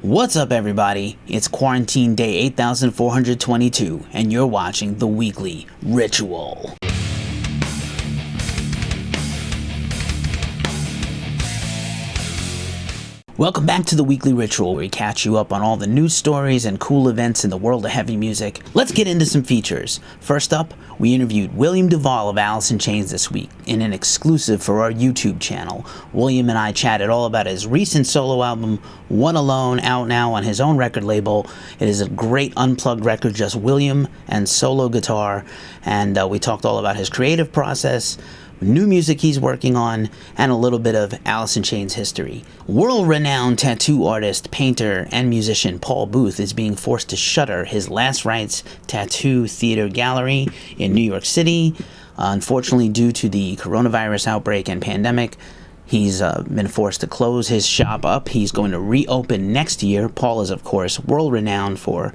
What's up, everybody? It's quarantine day 8422, and you're watching The Weekly Ritual. Welcome back to The Weekly Ritual, where we catch you up on all the news stories and cool events in the world of heavy music. Let's get into some features. First up, we interviewed William Duvall of Alice in Chains this week in an exclusive for our YouTube channel. William and I chatted all about his recent solo album, One Alone, out now on his own record label. It is a great unplugged record, just William and solo guitar, and we talked all about his creative process, new music he's working on, and a little bit of Alice in Chains history. World-renowned tattoo artist, painter, and musician Paul Booth is being forced to shutter his Last Rites tattoo theater gallery in New York City. Unfortunately, due to the coronavirus outbreak and pandemic, he's been forced to close his shop up. He's going to reopen next year. Paul is, of course, world-renowned for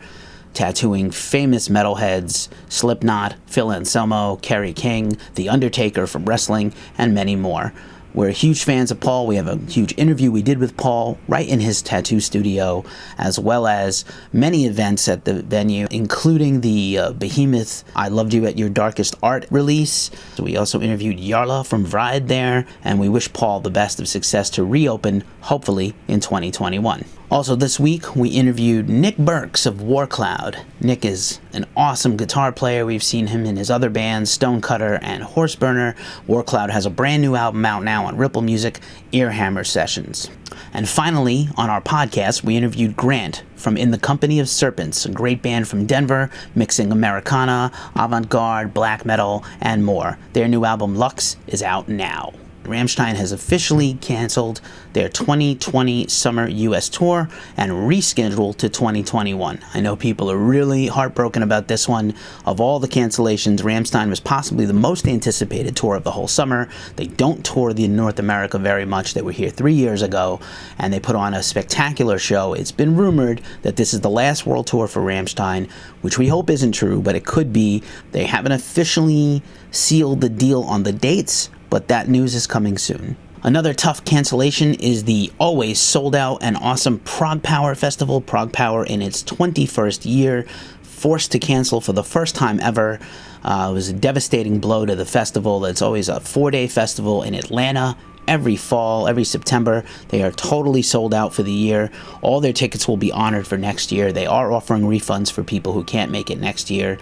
tattooing famous metalheads, Slipknot, Phil Anselmo, Kerry King, The Undertaker from wrestling, and many more. We're huge fans of Paul. We have a huge interview we did with Paul right in his tattoo studio, as well as many events at the venue, including the Behemoth I Loved You at Your Darkest Art release. So we also interviewed Jarla from Rites there, and we wish Paul the best of success to reopen, hopefully, in 2021. Also this week, we interviewed Nick Burks of Warcloud. Nick is an awesome guitar player. We've seen him in his other bands, Stonecutter and Horseburner. Warcloud has a brand new album out now on Ripple Music, Earhammer Sessions. And finally, on our podcast, we interviewed Grant from In the Company of Serpents, a great band from Denver, mixing Americana, avant-garde, black metal, and more. Their new album, Lux, is out now. Rammstein has officially canceled their 2020 summer US tour and rescheduled to 2021. I know people are really heartbroken about this one. Of all the cancellations, Rammstein was possibly the most anticipated tour of the whole summer. They don't tour the North America very much. They were here 3 years ago, and they put on a spectacular show. It's been rumored that this is the last world tour for Rammstein, which we hope isn't true, but it could be. They haven't officially sealed the deal on the dates, but that news is coming soon. Another tough cancellation is the always sold out and awesome ProgPower Festival. ProgPower, in its 21st year, forced to cancel for the first time ever. It was a devastating blow to the festival. It's always a 4-day festival in Atlanta. Every fall, every September, they are totally sold out for the year. All their tickets will be honored for next year. They are offering refunds for people who can't make it next year.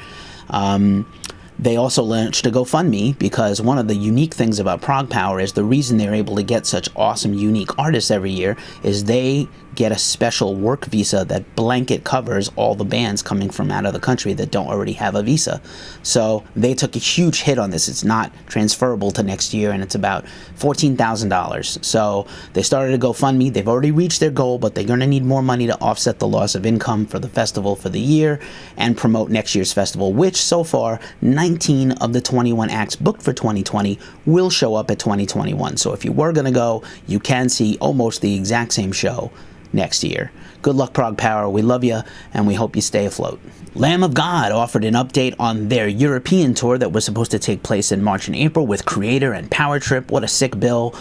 They also launched a GoFundMe because one of the unique things about ProgPower is the reason they're able to get such awesome, unique artists every year is they get a special work visa that blanket covers all the bands coming from out of the country that don't already have a visa. So they took a huge hit on this. It's not transferable to next year, and it's about $14,000. So they started a GoFundMe. They've already reached their goal, but they're going to need more money to offset the loss of income for the festival for the year and promote next year's festival, which so far 19 of the 21 acts booked for 2020 will show up at 2021. So if you were going to go, you can see almost the exact same show next year. Good luck, ProgPower. We love you, and we hope you stay afloat. Lamb of God offered an update on their European tour that was supposed to take place in March and April with Kreator and Power Trip. What a sick bill.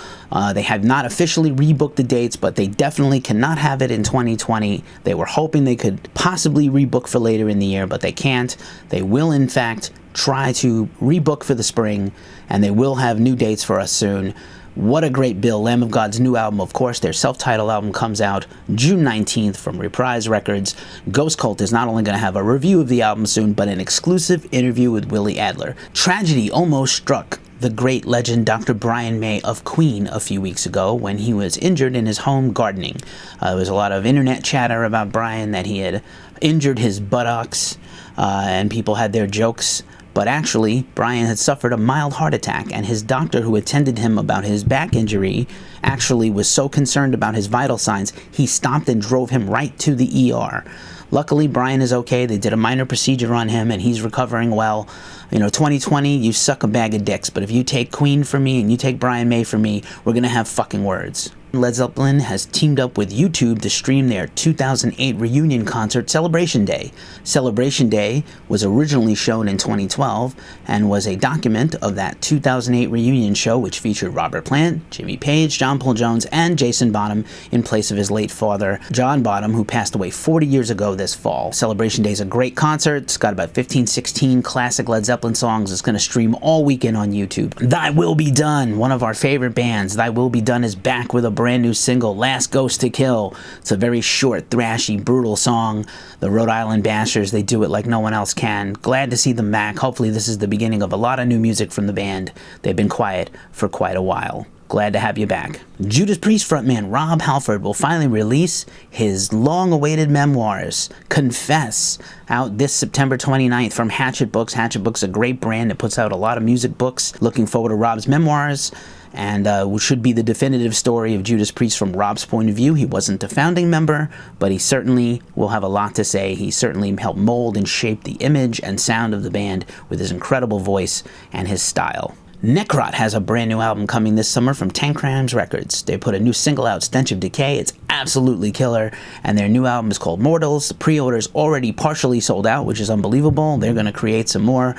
They have not officially rebooked the dates, but they definitely cannot have it in 2020. They were hoping they could possibly rebook for later in the year, but they can't. They will, in fact, try to rebook for the spring, and they will have new dates for us soon. What a great bill. Lamb of God's new album, of course, their self-titled album, comes out June 19th from Reprise Records. Ghost Cult is not only going to have a review of the album soon, but an exclusive interview with Willie Adler. Tragedy almost struck the great legend Dr. Brian May of Queen a few weeks ago when he was injured in his home gardening. There was a lot of internet chatter about Brian, that he had injured his buttocks, and people had their jokes. But actually, Brian had suffered a mild heart attack, and his doctor who attended him about his back injury actually was so concerned about his vital signs, he stopped and drove him right to the ER. Luckily, Brian is okay. They did a minor procedure on him, and he's recovering well. You know, 2020, you suck a bag of dicks, but if you take Queen from me and you take Brian May from me, we're going to have fucking words. Led Zeppelin has teamed up with YouTube to stream their 2008 reunion concert, Celebration Day. Celebration Day was originally shown in 2012 and was a document of that 2008 reunion show, which featured Robert Plant, Jimmy Page, John Paul Jones and Jason Bonham in place of his late father, John Bonham, who passed away 40 years ago this fall. Celebration Day is a great concert. It's got about 15, 16 classic Led Zeppelin songs. It's going to stream all weekend on YouTube. Thy Will Be Done, one of our favorite bands. Thy Will Be Done is back with a brand new single, Last Ghost to Kill. It's a very short, thrashy, brutal song. The Rhode Island Bashers, they do it like no one else can. Glad to see them back. Hopefully this is the beginning of a lot of new music from the band. They've been quiet for quite a while. Glad to have you back. Judas Priest frontman Rob Halford will finally release his long-awaited memoirs, Confess, out this September 29th from Hatchet Books. Hatchet Books is a great brand that puts out a lot of music books. Looking forward to Rob's memoirs, and which should be the definitive story of Judas Priest from Rob's point of view. He wasn't a founding member, but he certainly will have a lot to say. He certainly helped mold and shape the image and sound of the band with his incredible voice and his style. Necrot has a brand new album coming this summer from 10 Crimes Records. They put a new single out, Stench of Decay. It's absolutely killer, and their new album is called Mortals. The pre-order's already partially sold out, which is unbelievable. They're going to create some more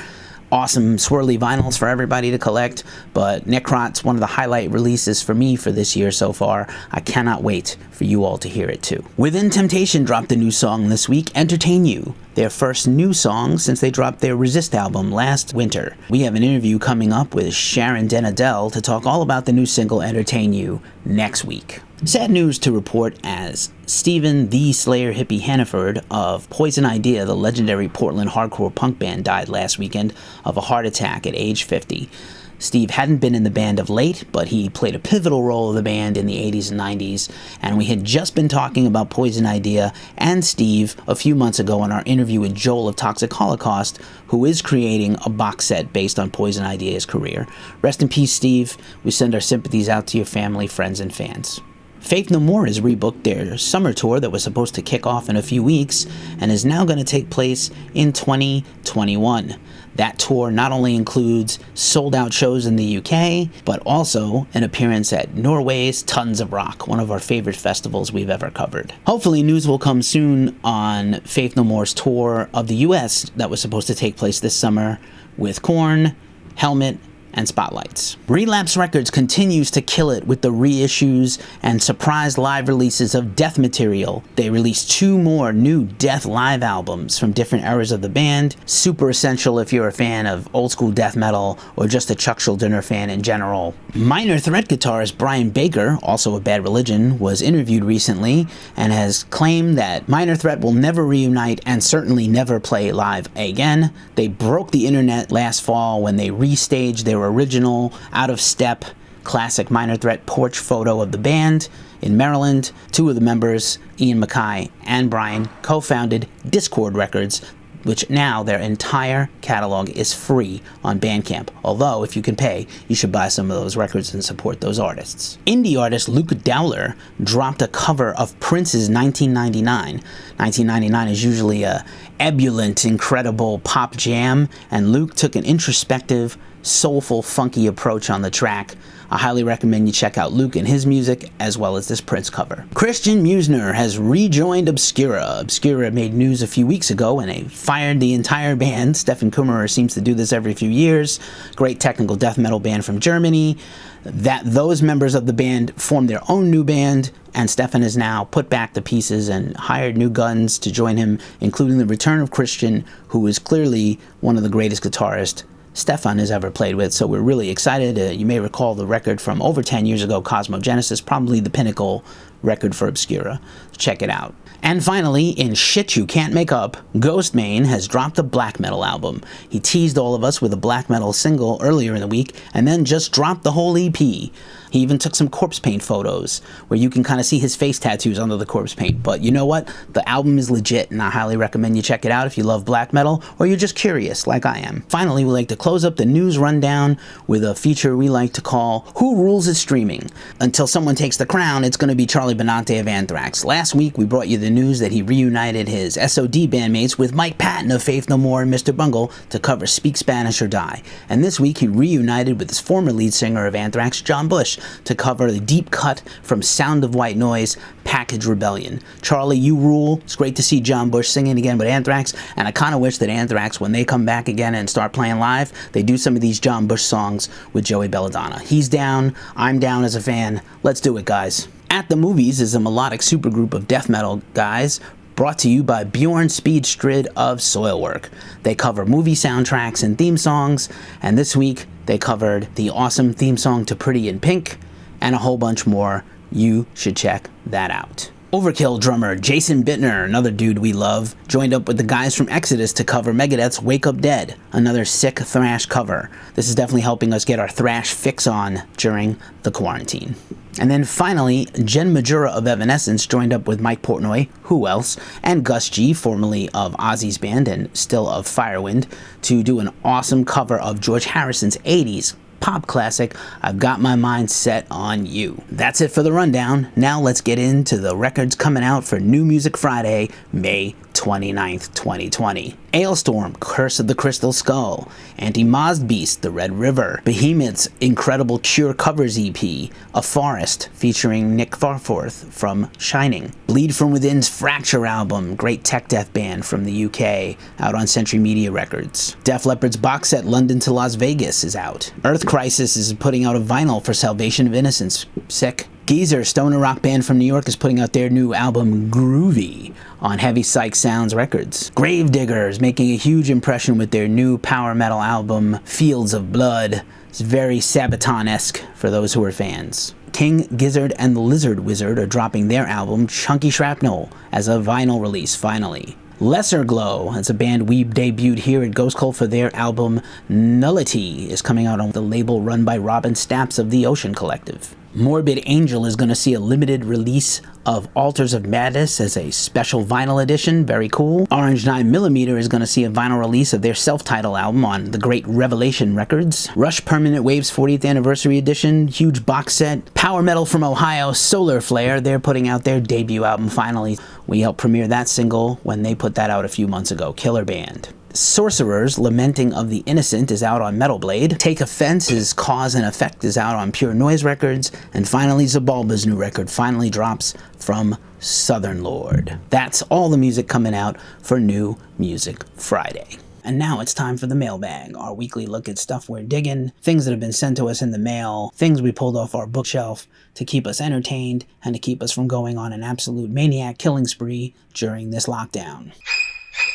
awesome swirly vinyls for everybody to collect, but Necrot's one of the highlight releases for me for this year so far. I cannot wait for you all to hear it too. Within Temptation dropped a new song this week, Entertain You, their first new song since they dropped their Resist album last winter. We have an interview coming up with Sharon Denadell to talk all about the new single Entertain You next week. Sad news to report as Stephen the Slayer Hippie Hanaford of Poison Idea, the legendary Portland hardcore punk band, died last weekend of a heart attack at age 50. Steve hadn't been in the band of late, but he played a pivotal role of the band in the 80s and 90s, and we had just been talking about Poison Idea and Steve a few months ago in our interview with Joel of Toxic Holocaust, who is creating a box set based on Poison Idea's career. Rest in peace, Steve. We send our sympathies out to your family, friends, and fans. Faith No More has rebooked their summer tour that was supposed to kick off in a few weeks and is now going to take place in 2021. That tour not only includes sold-out shows in the UK, but also an appearance at Norway's Tons of Rock, one of our favorite festivals we've ever covered. Hopefully news will come soon on Faith No More's tour of the US that was supposed to take place this summer with Korn, Helmet, and Spotlights. Relapse Records continues to kill it with the reissues and surprise live releases of Death material. They released 2 more new Death live albums from different eras of the band. Super essential if you're a fan of old school death metal or just a Chuck Schuldiner fan in general. Minor Threat guitarist Brian Baker, also of Bad Religion, was interviewed recently and has claimed that Minor Threat will never reunite and certainly never play live again. They broke the internet last fall when they restaged their original out-of-step classic Minor Threat porch photo of the band in Maryland. 2 of the members, Ian Mackay and Brian, co-founded Discord Records, which now their entire catalog is free on Bandcamp. Although, if you can pay, you should buy some of those records and support those artists. Indie artist Luke Dowler dropped a cover of Prince's 1999. 1999 is usually a ebullient, incredible pop jam, and Luke took an introspective, soulful, funky approach on the track. I highly recommend you check out Luke and his music, as well as this Prince cover. Christian Musner has rejoined Obscura. Obscura made news a few weeks ago when they fired the entire band. Stefan Kummerer seems to do this every few years. Great technical death metal band from Germany. Those members of the band formed their own new band, and Stefan has now put back the pieces and hired new guns to join him, including the return of Christian, who is clearly one of the greatest guitarists Stefan has ever played with, so we're really excited. You may recall the record from over 10 years ago, Cosmogenesis, probably the pinnacle record for Obscura. Check it out. And finally, in shit you can't make up, Ghostmane has dropped a black metal album. He teased all of us with a black metal single earlier in the week, and then just dropped the whole EP. He even took some corpse paint photos where you can kind of see his face tattoos under the corpse paint. But you know what? The album is legit, and I highly recommend you check it out if you love black metal or you're just curious like I am. Finally, we like to close up the news rundown with a feature we like to call Who Rules Is Streaming. Until someone takes the crown, it's going to be Charlie Benante of Anthrax. Last week, we brought you the news that he reunited his SOD bandmates with Mike Patton of Faith No More and Mr. Bungle to cover Speak Spanish or Die. And this week, he reunited with his former lead singer of Anthrax, John Bush. to cover the deep cut from Sound of White Noise, Package Rebellion. Charlie, you rule. It's great to see John Bush singing again with Anthrax, and I kind of wish that Anthrax, when they come back again and start playing live, they do some of these John Bush songs with Joey Belladonna. He's down. I'm down as a fan. Let's do it, guys. At the Movies is a melodic supergroup of death metal guys brought to you by Bjorn Speedstrid of Soilwork. They cover movie soundtracks and theme songs, and this week they covered the awesome theme song to Pretty in Pink and a whole bunch more. You should check that out. Overkill drummer Jason Bittner, another dude we love, joined up with the guys from Exodus to cover Megadeth's Wake Up Dead, another sick thrash cover. This is definitely helping us get our thrash fix on during the quarantine. And then finally, Jen Majura of Evanescence joined up with Mike Portnoy, who else, and Gus G, formerly of Ozzy's band and still of Firewind, to do an awesome cover of George Harrison's 80s pop classic, I've Got My Mind Set on You. That's it for the rundown. Now let's get into the records coming out for New Music Friday, May 29th, 2020. Ailstorm, Curse of the Crystal Skull, Anti-Mazd Beast, The Red River, Behemoth's incredible Cure covers EP, A Forest, featuring Nick Farforth from Shining, Bleed From Within's Fracture album, great tech death band from the UK, out on Century Media Records. Def Leppard's box set London to Las Vegas is out. Earth Crisis is putting out a vinyl for Salvation of Innocence, sick. Geezer, stoner rock band from New York, is putting out their new album Groovy on Heavy Psych Sounds Records. Gravedigger is making a huge impression with their new power metal album Fields of Blood. It's very Sabaton-esque for those who are fans. King Gizzard and the Lizard Wizard are dropping their album Chunky Shrapnel as a vinyl release finally. Lesser Glow, as a band we debuted here at Ghost Cult for their album Nullity, is coming out on the label run by Robin Stapps of the Ocean Collective. Morbid Angel is going to see a limited release of Altars of Madness as a special vinyl edition, very cool. Orange 9mm is going to see a vinyl release of their self-titled album on The Great Revelation Records. Rush Permanent Waves 40th Anniversary Edition, huge box set. Power Metal from Ohio, Solar Flare, they're putting out their debut album finally. We helped premiere that single when they put that out a few months ago. Killer band. Sorcerers, Lamenting of the Innocent is out on Metal Blade. Take Offense is Cause and Effect is out on Pure Noise Records. And finally, Zabalba's new record finally drops from Southern Lord. That's all the music coming out for New Music Friday. And now it's time for the Mailbag, our weekly look at stuff we're digging, things that have been sent to us in the mail, things we pulled off our bookshelf to keep us entertained and to keep us from going on an absolute maniac killing spree during this lockdown.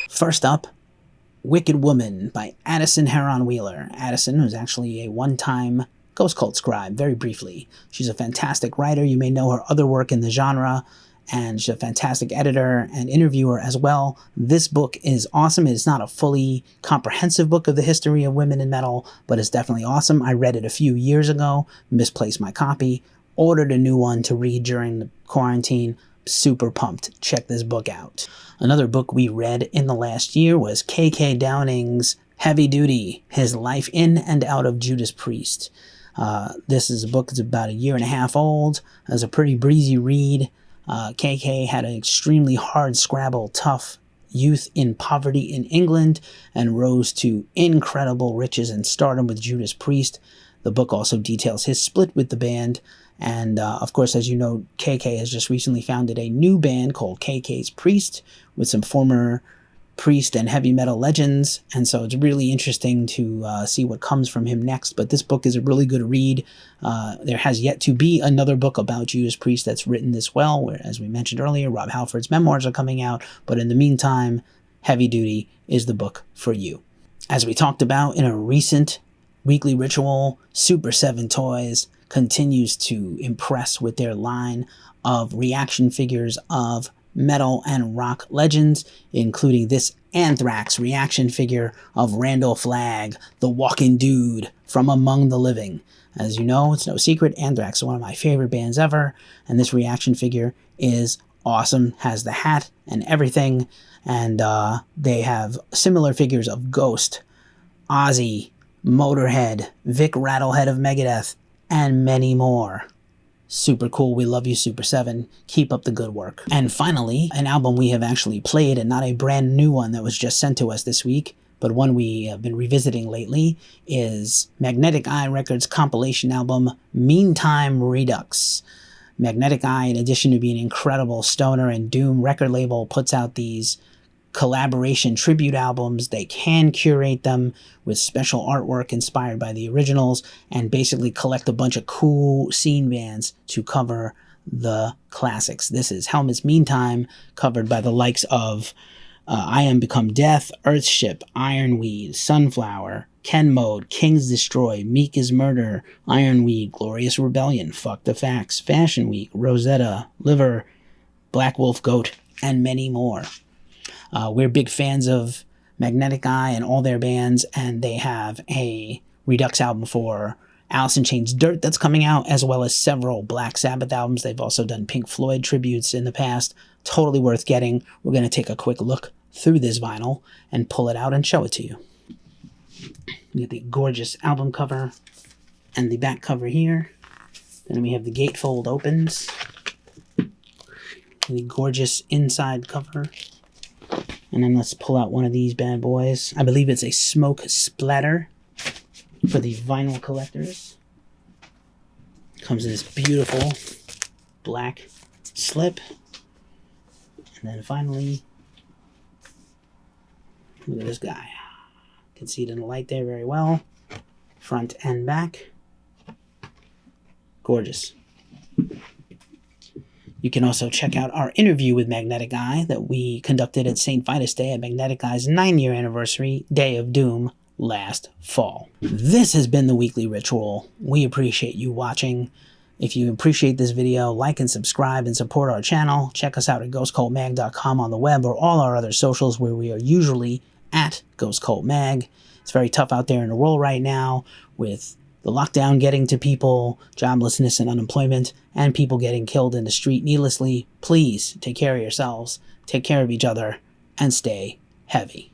First up, Wicked Woman by Addison Herron-Wheeler. Addison, who's actually a one-time Ghost Cult scribe, very briefly. She's a fantastic writer. You may know her other work in the genre, and she's a fantastic editor and interviewer as well. This book is awesome. It's not a fully comprehensive book of the history of women in metal, but it's definitely awesome. I read it a few years ago, misplaced my copy, ordered a new one to read during the quarantine. Super pumped. Check this book out. Another book we read in the last year was K.K. Downing's Heavy Duty, His Life in and Out of Judas Priest. This is a book that's about a year and a half old. It was a pretty breezy read. K.K. had an extremely hard scrabble, tough youth in poverty in England and rose to incredible riches and stardom with Judas Priest. The book also details his split with the band. And, of course, as you know, KK has just recently founded a new band called KK's Priest with some former Priest and heavy metal legends. And so it's really interesting to see what comes from him next. But this book is a really good read. There has yet to be another book about Judas Priest that's written this well, where, as we mentioned earlier, Rob Halford's memoirs are coming out. But in the meantime, Heavy Duty is the book for you. As we talked about in a recent weekly ritual, Super 7 Toys continues to impress with their line of reaction figures of metal and rock legends, including this Anthrax reaction figure of Randall Flagg, the walking dude from among the living. As you know, it's no secret, Anthrax is one of my favorite bands ever, and this reaction figure is awesome, has the hat and everything, and they have similar figures of Ghost, Ozzy, Motorhead, Vic Rattlehead of Megadeth, and many more. Super cool. We love you, Super 7. Keep up the good work. And finally, an album we have actually played and not a brand new one that was just sent to us this week but one we have been revisiting lately is Magnetic Eye Records' compilation album, Meantime Redux. Magnetic Eye, in addition to being an incredible stoner and doom record label, puts out these collaboration tribute albums. They can curate them with special artwork inspired by the originals and basically collect a bunch of cool scene bands to cover the classics. This is Helmet's Meantime, covered by the likes of I Am Become Death, Earthship, Ironweed, Sunflower, Ken Mode, Kings Destroy, Meek is Murder, Ironweed, Glorious Rebellion, Fuck the Facts, Fashion Week, Rosetta, Liver, Black Wolf Goat, and many more. We're big fans of Magnetic Eye and all their bands, and they have a Redux album for Alice in Chains' Dirt that's coming out, as well as several Black Sabbath albums. They've also done Pink Floyd tributes in the past. Totally worth getting. We're going to take a quick look through this vinyl and pull it out and show it to you. We get the gorgeous album cover and the back cover here. Then we have the gatefold opens. And the gorgeous inside cover. And then let's pull out one of these bad boys. I believe it's a Smoke Splatter for the vinyl collectors. Comes in this beautiful black slip. And then finally, look at this guy. You can see it in the light there very well. Front and back. Gorgeous. You can also check out our interview with Magnetic Eye that we conducted at St. Vitus Day at Magnetic Eye's 9-year anniversary, Day of Doom, last fall. This has been the Weekly Ritual. We appreciate you watching. If you appreciate this video, like and subscribe and support our channel. Check us out at ghostcultmag.com on the web or all our other socials where we are usually at Ghost Cult Mag. It's very tough out there in the world right now with the lockdown getting to people, joblessness and unemployment, and people getting killed in the street needlessly. Please take care of yourselves, take care of each other, and stay heavy.